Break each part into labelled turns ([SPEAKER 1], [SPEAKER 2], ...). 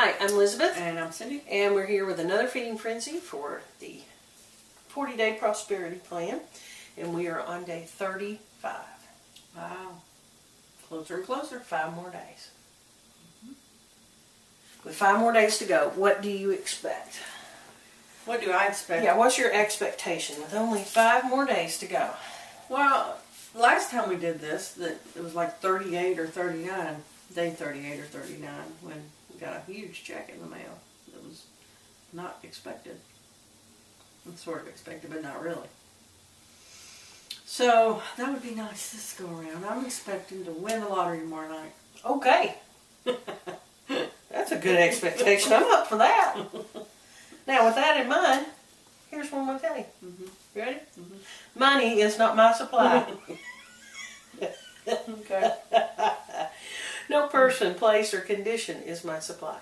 [SPEAKER 1] Hi, I'm Elizabeth.
[SPEAKER 2] And I'm Cindy.
[SPEAKER 1] And we're here with another Feeding Frenzy for the 40-day prosperity plan. And we are on day 35.
[SPEAKER 2] Wow. Closer and closer.
[SPEAKER 1] 5 more days. With 5 more days to go, what do you expect?
[SPEAKER 2] What do I expect?
[SPEAKER 1] Yeah, what's your expectation with only 5 more days to go?
[SPEAKER 2] Well, last time we did this, it was like 38 or 39, day 38 or 39, when we got a huge check in the mail that was not expected. Sort of expected, but not really. So, that would be nice this go around. I'm expecting to win the lottery tomorrow night.
[SPEAKER 1] Okay. That's a good expectation. I'm up for that. Now, with that in mind, here's one more thing. You ready? Money is not my supply.
[SPEAKER 2] Okay.
[SPEAKER 1] No person, place, or condition is my supply.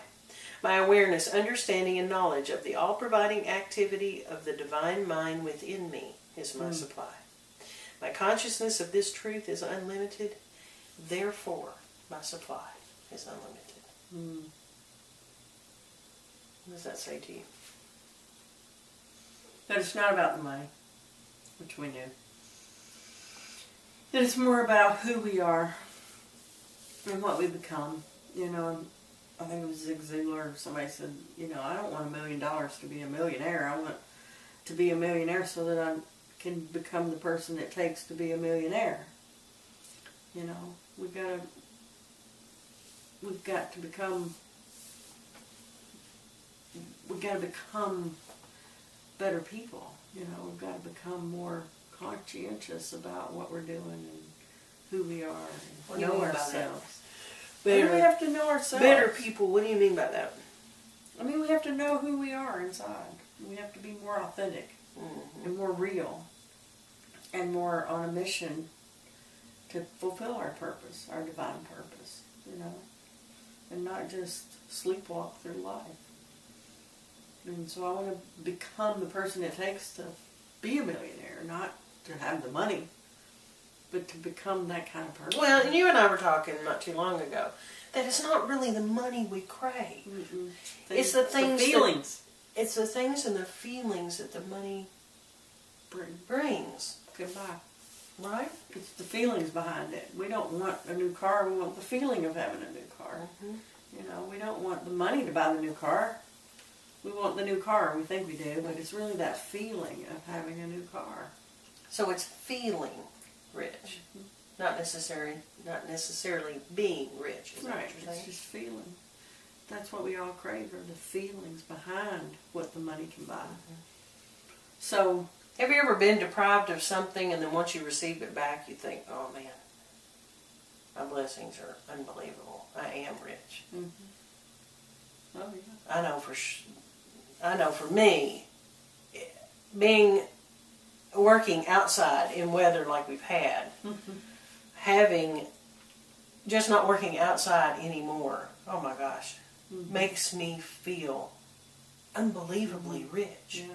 [SPEAKER 1] My awareness, understanding, and knowledge of the all-providing activity of the divine mind within me is my supply. My consciousness of this truth is unlimited. Therefore, my supply is unlimited. What does that say to you?
[SPEAKER 2] That it's not about the money, which we knew. That it's more about who we are and what we become. You know, I think it was Zig Ziglar or somebody said, you know, I don't want $1 million to be a millionaire. I want to be a millionaire so that I can become the person it takes to be a millionaire. You know, we've got to become better people. You know, we've got to become more conscientious about what we're doing and who we are and know ourselves. We have to know ourselves.
[SPEAKER 1] Better people, what do you mean by that?
[SPEAKER 2] I mean, we have to know who we are inside. We have to be more authentic and more real and more on a mission to fulfill our purpose, our divine purpose, you know, and not just sleepwalk through life. And so I want to become the person it takes to be a millionaire, not to have the money, but to become that kind of person.
[SPEAKER 1] Well, and you and I were talking not too long ago that it's not really the money we crave. It's the things,
[SPEAKER 2] the feelings.
[SPEAKER 1] It's the things and the feelings that the money brings.
[SPEAKER 2] Goodbye.
[SPEAKER 1] Right?
[SPEAKER 2] It's the feelings behind it. We don't want a new car. We want the feeling of having a new car. You know, we don't want the money to buy the new car. We want the new car. We think we do, but it's really that feeling of having a new car.
[SPEAKER 1] So it's feeling rich, not necessarily being rich. Is
[SPEAKER 2] Right.
[SPEAKER 1] What you're saying?
[SPEAKER 2] It's just feeling. That's what we all crave, are the feelings behind what the money can buy. So,
[SPEAKER 1] have you ever been deprived of something and then once you receive it back, you think, "Oh man, my blessings are unbelievable. I am rich."
[SPEAKER 2] Oh yeah.
[SPEAKER 1] I know for me, working outside in weather like we've had, having, just not working outside anymore, oh my gosh, makes me feel unbelievably rich.
[SPEAKER 2] Yeah.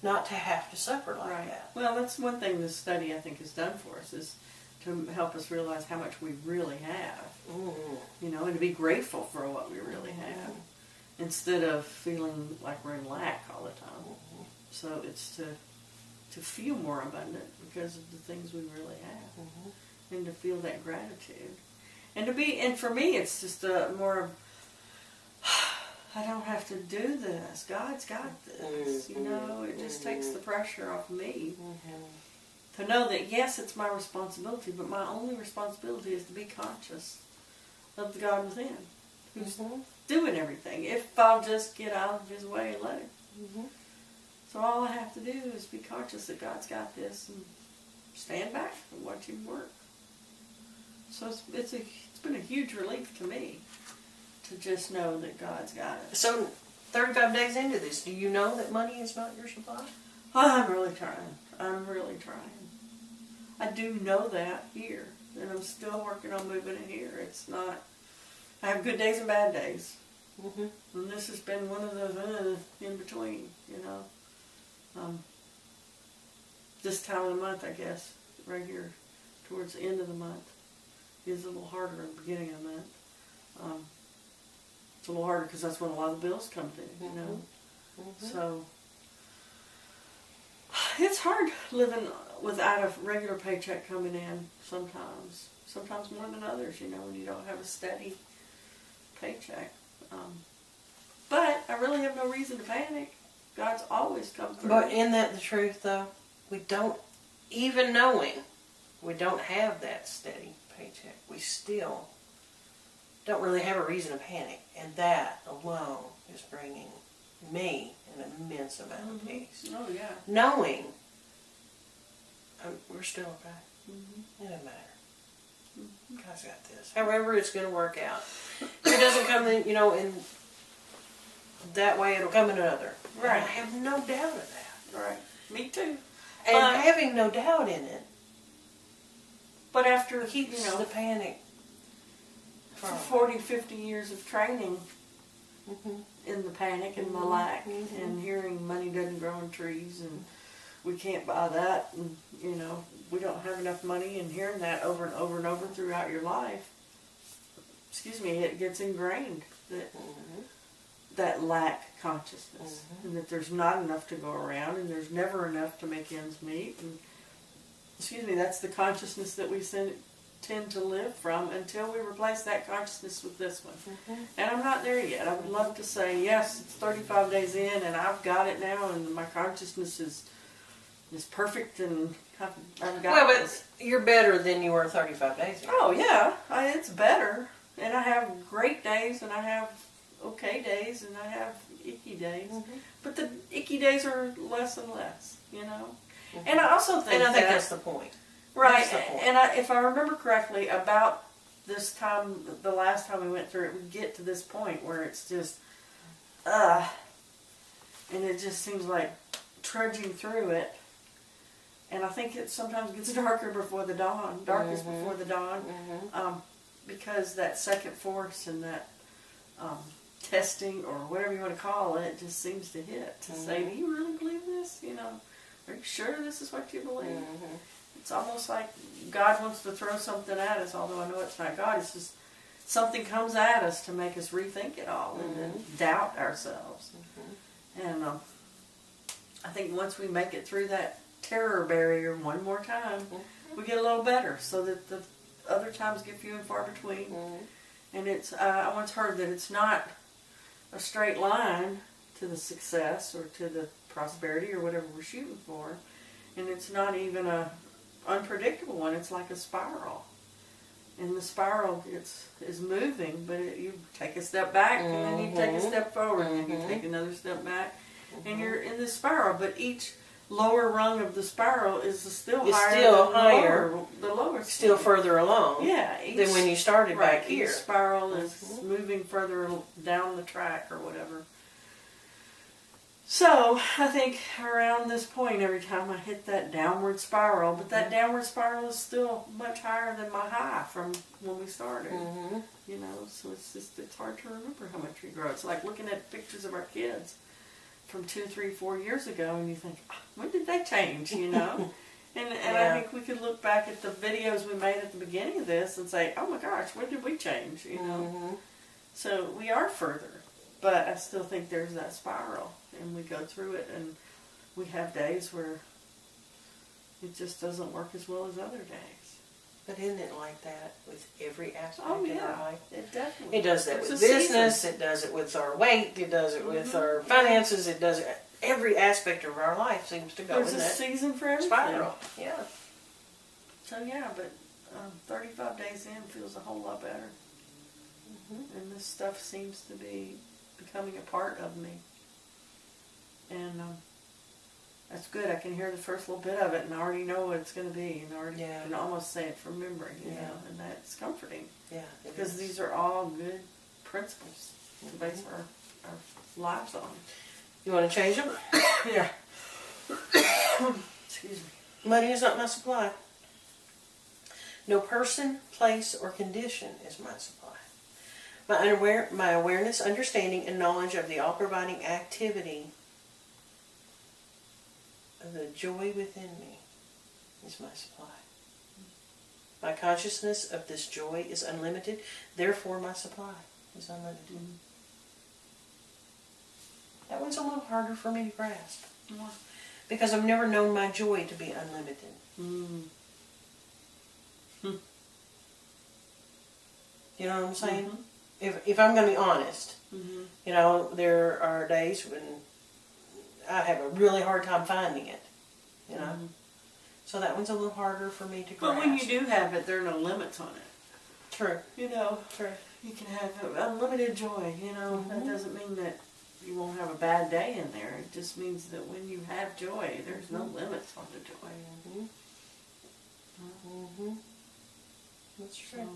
[SPEAKER 1] Not to have to suffer like
[SPEAKER 2] Right.
[SPEAKER 1] that.
[SPEAKER 2] Well, that's one thing this study I think has done for us, is to help us realize how much we really have. You know, and to be grateful for what we really have, instead of feeling like we're in lack all the time. So it's to feel more abundant because of the things we really have, and to feel that gratitude, and for me it's just more of, I don't have to do this. God's got this. You know, it just takes the pressure off me to know that yes, it's my responsibility, but my only responsibility is to be conscious of the God within, who's doing everything. If I'll just get out of His way and let Him. So all I have to do is be conscious that God's got this and stand back and watch Him work. So it's been a huge relief to me to just know that God's got it.
[SPEAKER 1] So 35 days into this, do you know that money is not your supply?
[SPEAKER 2] I'm really trying. I do know that here, and I'm still working on moving it here. It's not, I have good days and bad days. And this has been one of those in between, you know. This time of the month, I guess, right here towards the end of the month, is a little harder than the beginning of the month. it's a little harder because that's when a lot of the bills come due, you know. So it's hard living without a regular paycheck coming in sometimes. Sometimes more than others, you know, when you don't have a steady paycheck. But I really have no reason to panic. God's always come through.
[SPEAKER 1] But isn't that the truth, though? We don't, even knowing we don't have that steady paycheck, we still don't really have a reason to panic. And that alone is bringing me an immense amount of peace.
[SPEAKER 2] Oh, yeah.
[SPEAKER 1] Knowing we're still okay. It doesn't matter. God's got this. However it's going to work out. If it doesn't come in, you know, in that way, it'll come in another.
[SPEAKER 2] Right.
[SPEAKER 1] And I have no doubt of that.
[SPEAKER 2] Right. Me too.
[SPEAKER 1] And having no doubt in it
[SPEAKER 2] But after,
[SPEAKER 1] keeps
[SPEAKER 2] you know,
[SPEAKER 1] the panic
[SPEAKER 2] for
[SPEAKER 1] from
[SPEAKER 2] 40, 50 years of training in the panic and the lack and hearing money doesn't grow on trees and we can't buy that and, you know, we don't have enough money and hearing that over and over and over throughout your life, it gets ingrained that that lack consciousness and that there's not enough to go around and there's never enough to make ends meet and that's the consciousness that we tend to live from until we replace that consciousness with this one. And I'm not there yet. I would love to say, yes, it's 35 days in and I've got it now and my consciousness is perfect and I've got this.
[SPEAKER 1] But you're better than you were 35 days ago.
[SPEAKER 2] Oh, yeah. It's better. And I have great days and I have okay days and I have icky days. But the icky days are less and less, you know. And I also think
[SPEAKER 1] that's the point.
[SPEAKER 2] Right.
[SPEAKER 1] That's the point.
[SPEAKER 2] And if I remember correctly, about this time, the last time we went through it, we get to this point where it's just, and it just seems like trudging through it. And I think it sometimes gets darker before the dawn, darkest before the dawn, because that second force and that testing or whatever you want to call it just seems to hit to say, do you really believe this? You know, are you sure this is what you believe? It's almost like God wants to throw something at us, although I know it's not God. It's just something comes at us to make us rethink it all and doubt ourselves. And I think once we make it through that terror barrier one more time, we get a little better so that the other times get few and far between. And it's I once heard that it's not a straight line to the success or to the prosperity or whatever we're shooting for. And it's not even a unpredictable one. It's like a spiral. And the spiral is moving, but you take a step back and then you take a step forward and then you take another step back. And you're in this spiral, but each lower rung of the spiral is still higher. The lower
[SPEAKER 1] still further along.
[SPEAKER 2] Yeah,
[SPEAKER 1] than when you started back here.
[SPEAKER 2] Each spiral is moving further down the track or whatever. So I think around this point, every time I hit that downward spiral, but that downward spiral is still much higher than my high from when we started. You know, so it's hard to remember how much we grow. It's like looking at pictures of our kids from 2, 3, 4 years ago, and you think, when did they change? You know, and I think we could look back at the videos we made at the beginning of this and say, oh my gosh, when did we change? You know, so we are further, but I still think there's that spiral. And we go through it, and we have days where it just doesn't work as well as other days.
[SPEAKER 1] But isn't it like that with every aspect
[SPEAKER 2] of
[SPEAKER 1] our life?
[SPEAKER 2] It definitely.
[SPEAKER 1] It does that with business. It does it with our weight. It does it with our finances. It does it. Every aspect of our life seems to go in that
[SPEAKER 2] season for everything.
[SPEAKER 1] Spiral. Yeah.
[SPEAKER 2] So but 35 days in feels a whole lot better. And this stuff seems to be becoming a part of me. And that's good. I can hear the first little bit of it and I already know what it's going to be. And I already can almost say it from memory, you know, and that's comforting. Yeah. Because these are all good principles to base our lives on.
[SPEAKER 1] You want to change them?
[SPEAKER 2] Yeah. Excuse me.
[SPEAKER 1] Money is not my supply. No person, place, or condition is my supply. My awareness, understanding, and knowledge of the all-providing activity the joy within me is my supply. My consciousness of this joy is unlimited, therefore my supply is unlimited. That one's a little harder for me to grasp.
[SPEAKER 2] Why?
[SPEAKER 1] Because I've never known my joy to be unlimited.
[SPEAKER 2] Mm.
[SPEAKER 1] You know what I'm saying?
[SPEAKER 2] Mm-hmm.
[SPEAKER 1] If I'm going to be honest,
[SPEAKER 2] Mm-hmm.
[SPEAKER 1] you know, there are days when I have a really hard time finding it. You know?
[SPEAKER 2] Mm-hmm.
[SPEAKER 1] So that one's a little harder for me to grasp.
[SPEAKER 2] But when you do have it, there are no limits on it.
[SPEAKER 1] True.
[SPEAKER 2] You know,
[SPEAKER 1] True.
[SPEAKER 2] you can have unlimited joy. You know, that doesn't mean that you won't have a bad day in there. It just means that when you have joy, there's no limits on the joy.
[SPEAKER 1] Mm-hmm. Mm-hmm. That's true.
[SPEAKER 2] So,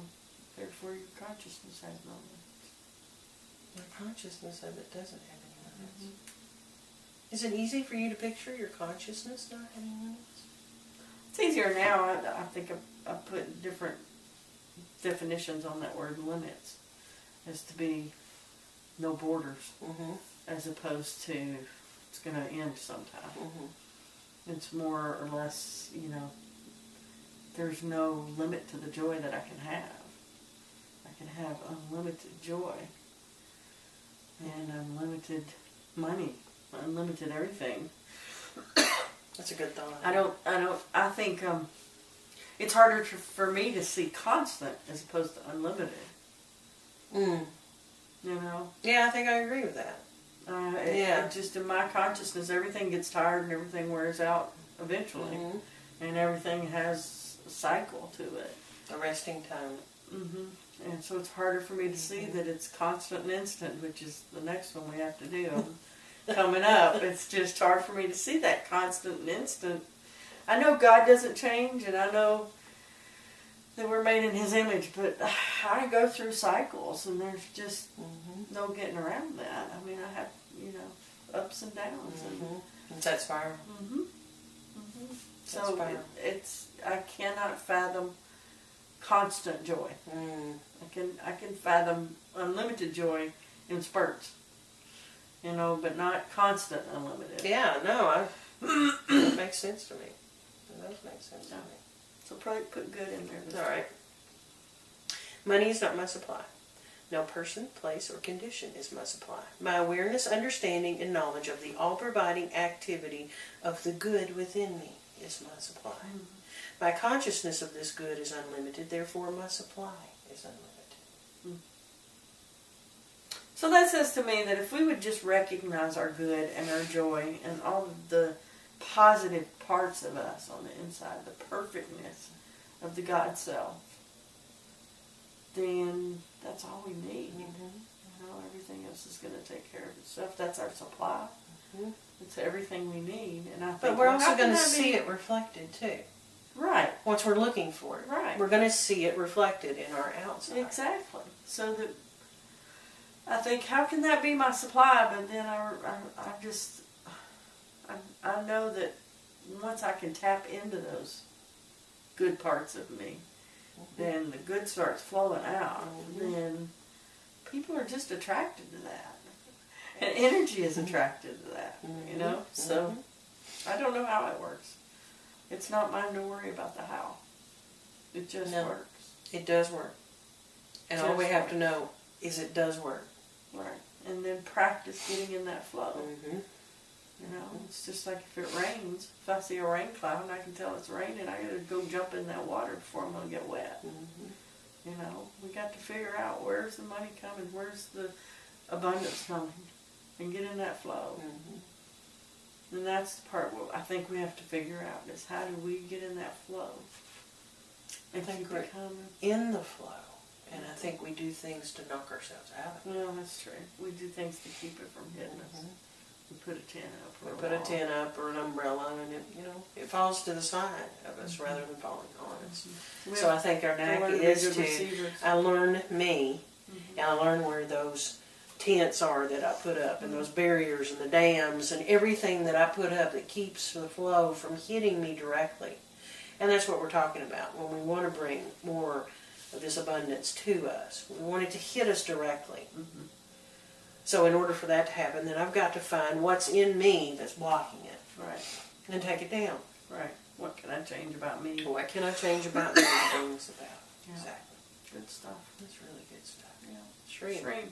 [SPEAKER 2] therefore, your consciousness has no limits.
[SPEAKER 1] My consciousness of it doesn't have any limits. Is it easy for you to picture your consciousness not having limits?
[SPEAKER 2] It's easier now. I think I put different definitions on that word limits, as to be no borders,
[SPEAKER 1] Mm-hmm.
[SPEAKER 2] as opposed to it's going to end sometime.
[SPEAKER 1] Mm-hmm.
[SPEAKER 2] It's more or less, you know, there's no limit to the joy that I can have. I can have unlimited joy and unlimited money, unlimited everything.
[SPEAKER 1] That's a good thought.
[SPEAKER 2] I think it's harder for me to see constant as opposed to unlimited.
[SPEAKER 1] Mm.
[SPEAKER 2] You know?
[SPEAKER 1] Yeah, I think I agree with that.
[SPEAKER 2] It just in my consciousness, everything gets tired and everything wears out eventually.
[SPEAKER 1] Mm-hmm.
[SPEAKER 2] And everything has a cycle to it.
[SPEAKER 1] A resting time.
[SPEAKER 2] Mm-hmm. And so it's harder for me to see that it's constant and instant, which is the next one we have to do coming up. It's just hard for me to see that constant and instant. I know God doesn't change, and I know that we're made in His image, but I go through cycles, and there's just no getting around that. I mean, I have, you know, ups and downs.
[SPEAKER 1] It's that spiral.
[SPEAKER 2] So I cannot fathom constant joy. I can fathom unlimited joy in spurts, you know, but not constant unlimited.
[SPEAKER 1] Yeah, no, that makes sense to me. It does make sense to me.
[SPEAKER 2] So probably put good in there.
[SPEAKER 1] It's all right. Money is not my supply. No person, place, or condition is my supply. My awareness, understanding, and knowledge of the all-providing activity of the good within me is my supply. My consciousness of this good is unlimited, therefore my supply is unlimited.
[SPEAKER 2] So that says to me that if we would just recognize our good and our joy and all of the positive parts of us on the inside, the perfectness of the God self, then that's all we need. You know, everything else is going to take care of itself. That's our supply. It's everything we need. And I think,
[SPEAKER 1] but we're also going to see it reflected too.
[SPEAKER 2] Right.
[SPEAKER 1] Once we're looking for it.
[SPEAKER 2] Right.
[SPEAKER 1] We're going to see it reflected in our outside.
[SPEAKER 2] Exactly. So that I think, how can that be my supply? But then I know that once I can tap into those good parts of me, then the good starts flowing out. Then people are just attracted to that. And energy is attracted to that, you know? So I don't know how it works. It's not mine to worry about the how. It just works.
[SPEAKER 1] It does work. And all we have to know is it does work.
[SPEAKER 2] Right. And then practice getting in that flow. You know, it's just like if it rains. If I see a rain cloud and I can tell it's raining, I got to go jump in that water before I'm going to get wet. You know, we got to figure out where's the money coming, where's the abundance coming, and get in that flow. And that's the part what I think we have to figure out is how do we get in that flow?
[SPEAKER 1] I think we're in the flow. And I think we do things to knock ourselves out of it.
[SPEAKER 2] Well, that's true. We do things to keep it from hitting us. We put a tent up.
[SPEAKER 1] We put a tent up or an umbrella, and it falls to the side of us rather than falling on us. So I think our knack is to, I learn me, and I learn where those tents are that I put up, and those barriers and the dams and everything that I put up that keeps the flow from hitting me directly. And that's what we're talking about when we want to bring more of this abundance to us. We want it to hit us directly. So in order for that to happen, then I've got to find what's in me that's blocking it.
[SPEAKER 2] Right.
[SPEAKER 1] And take it down.
[SPEAKER 2] Right. What can I change about me?
[SPEAKER 1] What can I change about me to bring this about?
[SPEAKER 2] Yeah.
[SPEAKER 1] Exactly.
[SPEAKER 2] Good stuff.
[SPEAKER 1] That's really good stuff.
[SPEAKER 2] Yeah.
[SPEAKER 1] Shreen.